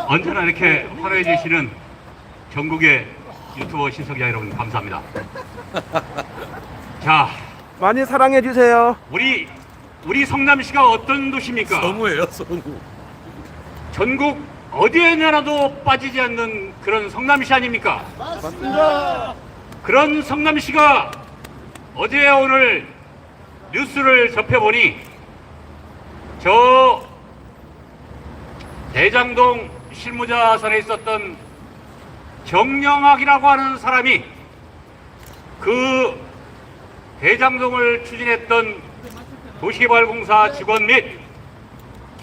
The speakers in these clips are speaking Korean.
언제나 이렇게 활용해 주시는 전국의 유튜버 시청자 여러분 감사합니다. 자, 많이 사랑해 주세요. 우리 성남시가 어떤 도시입니까? 성우예요, 성우. 전국 어디에나라도 빠지지 않는 그런 성남시 아닙니까? 맞습니다. 그런 성남시가 어제 오늘 뉴스를 접해보니 저 대장동 실무자산에 있었던 정영학이라고 하는 사람이 그 대장동을 추진했던 도시개발공사 직원 및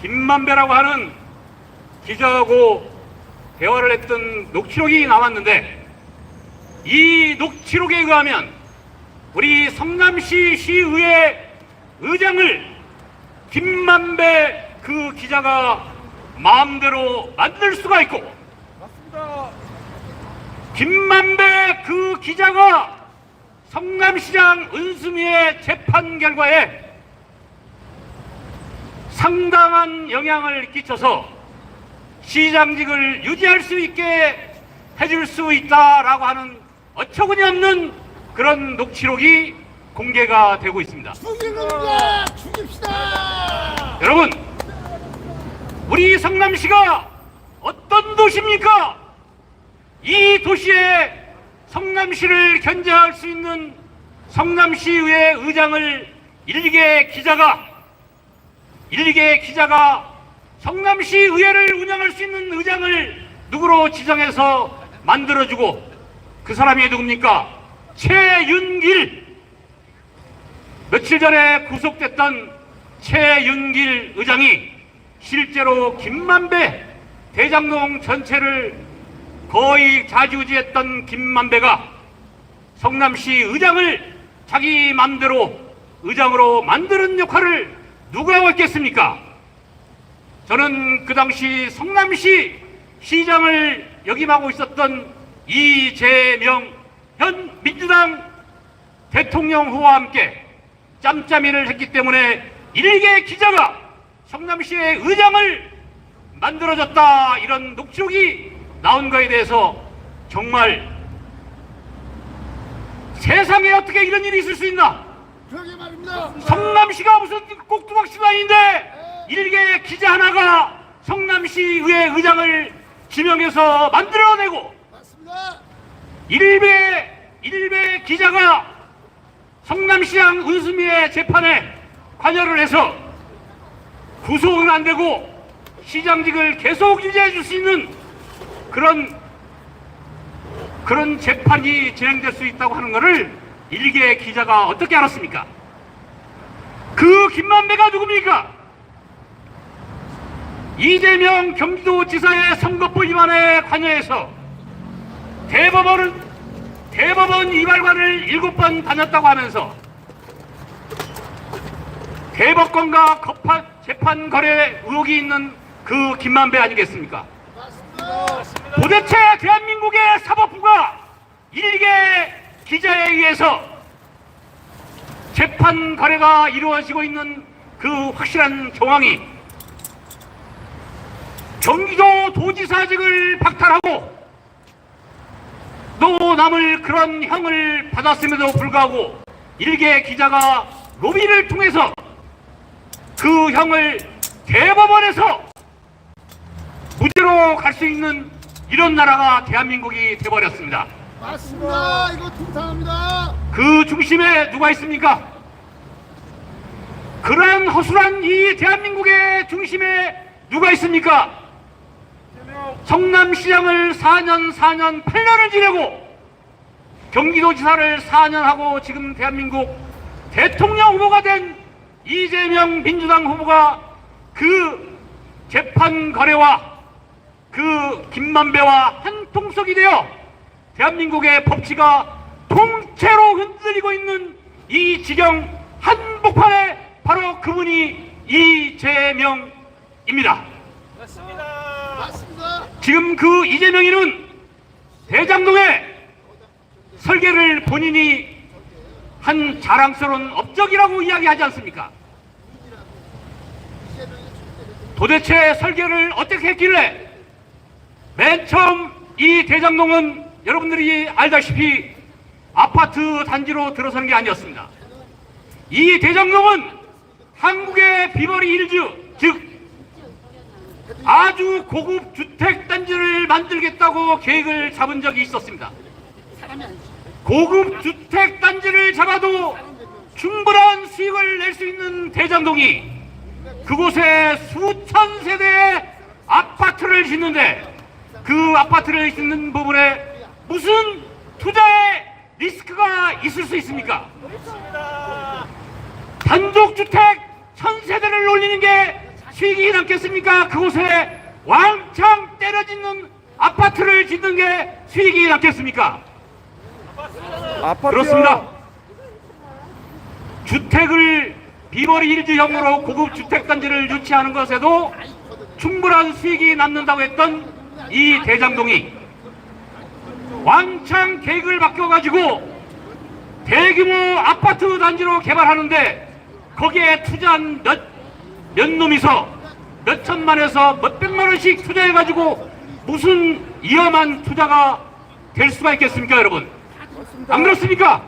김만배라고 하는 기자하고 대화를 했던 녹취록이 나왔는데, 이 녹취록에 의하면 우리 성남시 시의회 의장을 김만배 그 기자가 마음대로 만들 수가 있고, 맞습니다. 김만배 그 기자가 성남시장 은수미의 재판 결과에 상당한 영향을 끼쳐서 시장직을 유지할 수 있게 해줄 수 있다라고 하는 어처구니 없는 그런 녹취록이 공개가 되고 있습니다. 죽이는가 죽입시다. 여러분, 우리 성남시가 어떤 도시입니까? 이 도시에 성남시를 견제할 수 있는 성남시의회 의장을 일개 기자가 성남시의회를 운영할 수 있는 의장을 누구로 지정해서 만들어주고, 그 사람이 누굽니까? 최윤길. 며칠 전에 구속됐던 최윤길 의장이 실제로 김만배 대장동 전체를 거의 좌지우지했던 김만배가 성남시 의장을 자기 맘대로 의장으로 만드는 역할을 누가 하고 있겠습니까? 저는 그 당시 성남시 시장을 역임하고 있었던 이재명 현 민주당 대통령 후보와 함께 짬짬이를 했기 때문에 일개 기자가 성남시의 의장을 만들어줬다, 이런 녹취록이 나온 거에 대해서 정말 세상에 어떻게 이런 일이 있을 수 있나? 그러게 말입니다. 성남시가 무슨 꼭두각시도 아닌데 일개 기자 하나가 성남시의회 의장을 지명해서 만들어내고, 맞습니다. 일베 기자가 성남시장 은수미의 재판에 관여를 해서 구속은 안 되고 시장직을 계속 유지해 줄 수 있는 그런 재판이 진행될 수 있다고 하는 것을 일개 기자가 어떻게 알았습니까? 그 김만배가 누굽니까? 이재명 경기도지사의 선거법 위반에 관여해서 대법원 이발관을 7번 다녔다고 하면서 대법관과 재판 거래 의혹이 있는 그 김만배 아니겠습니까? 맞습니다. 도대체 대한민국의 사법부가 일개 기자에 의해서 재판 거래가 이루어지고 있는 그 확실한 정황이 경기도 도지사직을 박탈하고 또 남을 그런 형을 받았음에도 불구하고 일개 기자가 로비를 통해서 그 형을 대법원에서 무죄로 갈 수 있는 이런 나라가 대한민국이 돼버렸습니다. 맞습니다. 이거 통탄합니다. 그 중심에 누가 있습니까? 그러한 허술한 이 대한민국의 중심에 누가 있습니까? 성남시장을 4년 8년을 지내고 경기도지사를 4년 하고 지금 대한민국 대통령 후보가 된 이재명 민주당 후보가 그 재판 거래와 그 김만배와 한통속이 되어 대한민국의 법치가 통째로 흔들리고 있는 이 지경 한복판에 바로 그분이 이재명입니다. 맞습니다. 지금 그 이재명이는 대장동에 설계를 본인이 한 자랑스러운 업적이라고 이야기하지 않습니까? 도대체 설계를 어떻게 했길래 맨 처음 이 대장동은 여러분들이 알다시피 아파트 단지로 들어서는 게 아니었습니다. 이 대장동은 한국의 비버리 힐즈, 즉 아주 고급 주택 단지를 만들겠다고 계획을 잡은 적이 있었습니다. 고급 주택 단지를 잡아도 충분한 수익을 낼 수 있는 대장동이 그곳에 수천 세대의 아파트를 짓는데 그 아파트를 짓는 부분에 무슨 투자의 리스크가 있을 수 있습니까? 단독주택 1000세대를 올리는 게 수익이 남겠습니까? 그곳에 왕창 때려짓는 아파트를 짓는 게 수익이 남겠습니까? 아파트요. 그렇습니다. 주택을 비버리 힐즈형으로 고급 주택단지를 유치하는 것에도 충분한 수익이 남는다고 했던 이 대장동이 왕창 계획을 바뀌어가지고 대규모 아파트 단지로 개발하는데 거기에 투자한 몇 놈이서 몇 천만에서 몇 백만원씩 투자해가지고 무슨 위험한 투자가 될 수가 있겠습니까, 여러분? 안 그렇습니까?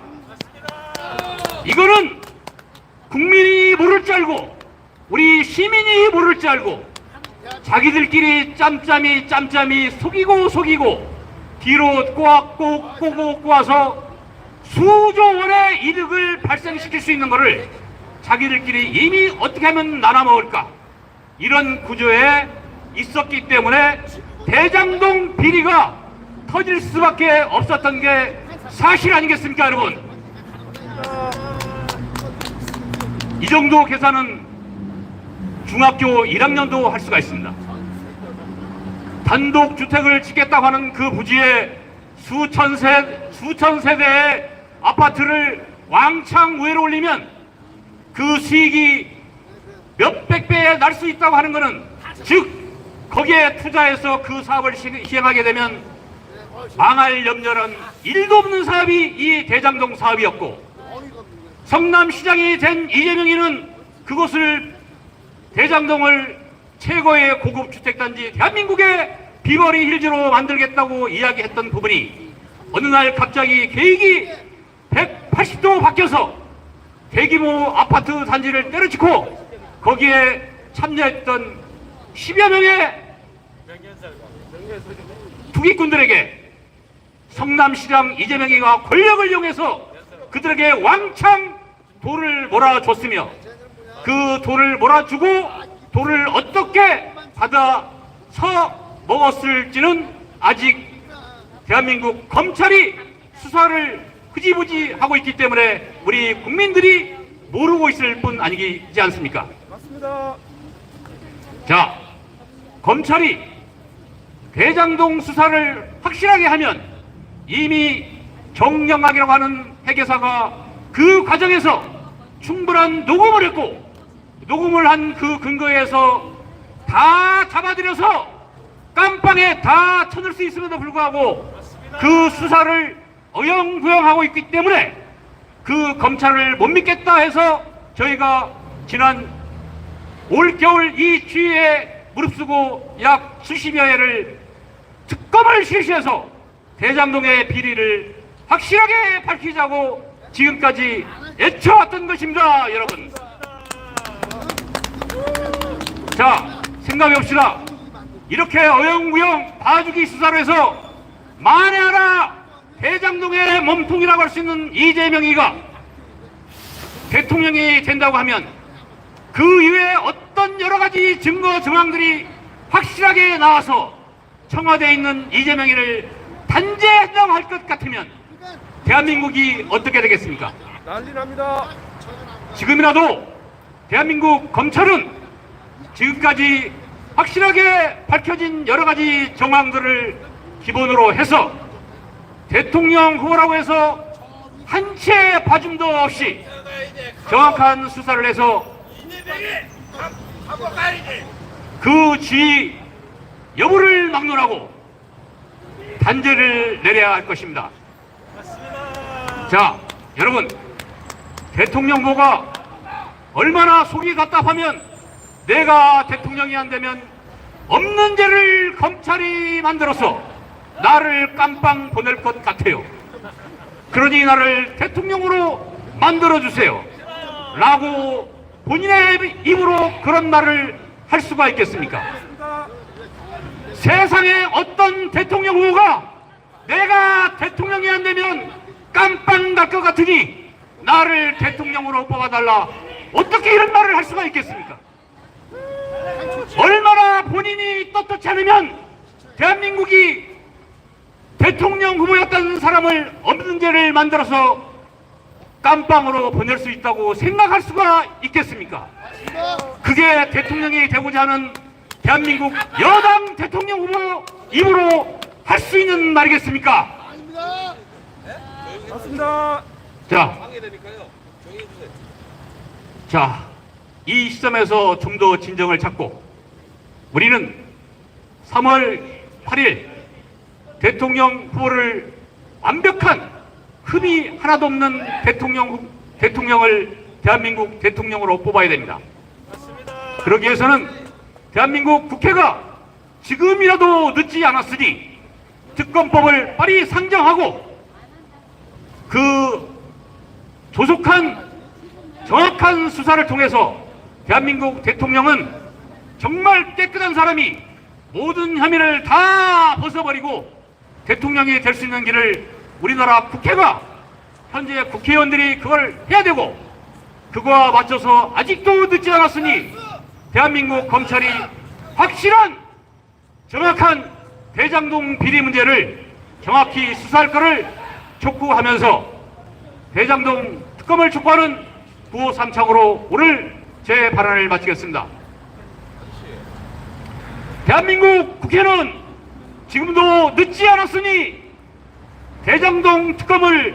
이거는 국민이 모를 줄 알고 우리 시민이 모를 줄 알고 자기들끼리 짬짬이 속이고 뒤로 꼬아서 수조 원의 이득을 발생시킬 수 있는 것을 자기들끼리 이미 어떻게 하면 나눠 먹을까, 이런 구조에 있었기 때문에 대장동 비리가 터질 수밖에 없었던 게 사실 아니겠습니까, 여러분? 이 정도 계산은 중학교 1학년도 할 수가 있습니다. 단독 주택을 짓겠다고 하는 그 부지에 수천 세대의 아파트를 왕창 우회로 올리면 그 수익이 몇백 배에 날 수 있다고 하는 것은, 즉 거기에 투자해서 그 사업을 시행하게 되면 망할 염려는 1도 없는 사업이 이 대장동 사업이었고, 성남시장이 된 이재명이는 그곳을 대장동을 최고의 고급 주택단지 대한민국의 비버리 힐즈로 만들겠다고 이야기했던 부분이 어느 날 갑자기 계획이 180도 바뀌어서 대규모 아파트 단지를 때려치고 거기에 참여했던 10여 명의 투기꾼들에게 성남시장 이재명이가 권력을 이용해서 그들에게 왕창 돈을 몰아줬으며 그 돈을 몰아주고 돈을 어떻게 받아서 먹었을지는 아직 대한민국 검찰이 수사를 흐지부지 하고 있기 때문에 우리 국민들이 모르고 있을 뿐 아니지 않습니까? 맞습니다. 자, 검찰이 대장동 수사를 확실하게 하면 이미 정영학이라고 하는 회계사가 그 과정에서 충분한 녹음을 했고, 녹음을 한 그 근거에서 다 잡아들여서 깜빵에 다 쳐넣을 수 있음에도 불구하고 그 수사를 어영부영하고 있기 때문에 그 검찰을 못 믿겠다 해서 저희가 지난 올겨울 이 추위에 무릅쓰고 약 수십여 회를 특검을 실시해서 대장동의 비리를 확실하게 밝히자고 지금까지 애쳐왔던 것입니다, 여러분. 자, 생각해봅시다. 이렇게 어영부영 봐주기 수사로 해서 만에 하나 대장동의 몸통이라고 할 수 있는 이재명이가 대통령이 된다고 하면 그 이외에 어떤 여러 가지 증거 정황들이 확실하게 나와서 청와대에 있는 이재명이를 단죄한다고 할 것 같으면 대한민국이 어떻게 되겠습니까? 난리 납니다. 지금이라도 대한민국 검찰은 지금까지 확실하게 밝혀진 여러 가지 정황들을 기본으로 해서 대통령 후보라고 해서 한 채 봐줌도 없이 정확한 수사를 해서 그 지위 여부를 막론하고 단죄를 내려야 할 것입니다. 자, 여러분, 대통령 후보가 얼마나 속이 답답하면 내가 대통령이 안 되면 없는 죄를 검찰이 만들어서 나를 깜빵 보낼 것 같아요. 그러니 나를 대통령으로 만들어주세요 라고 본인의 입으로 그런 말을 할 수가 있겠습니까? 세상에 어떤 대통령 후보가 내가 대통령이 안 되면 깜빵 갈 것 같으니 나를 대통령으로 뽑아달라, 어떻게 이런 말을 할 수가 있겠습니까? 얼마나 본인이 떳떳지 않으면 대한민국이 대통령 후보였던 사람을 없는 죄를 만들어서 깜빵으로 보낼 수 있다고 생각할 수가 있겠습니까? 그게 대통령이 되고자 하는 대한민국 여당 대통령 후보 입으로 할 수 있는 말이겠습니까? 아닙니다. 맞습니다. 자, 이 시점에서 좀 더 진정을 찾고 우리는 3월 8일 대통령 후보를 완벽한 흠이 하나도 없는 대통령을 대한민국 대통령으로 뽑아야 됩니다. 그러기 위해서는 대한민국 국회가 지금이라도 늦지 않았으니 특검법을 빨리 상정하고 그 조속한 정확한 수사를 통해서 대한민국 대통령은 정말 깨끗한 사람이 모든 혐의를 다 벗어버리고 대통령이 될 수 있는 길을 우리나라 국회가, 현재 국회의원들이 그걸 해야 되고, 그거와 맞춰서 아직도 늦지 않았으니 대한민국 검찰이 확실한 정확한 대장동 비리 문제를 정확히 수사할 것을 촉구하면서 대장동 특검을 촉구하는 구호 삼창으로 오늘 제 발언을 마치겠습니다. 대한민국 국회는 지금도 늦지 않았으니 대장동 특검을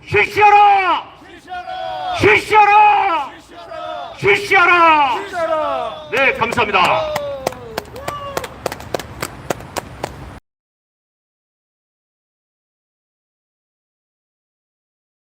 실시하라! 실시하라! 실시하라! 네, 감사합니다.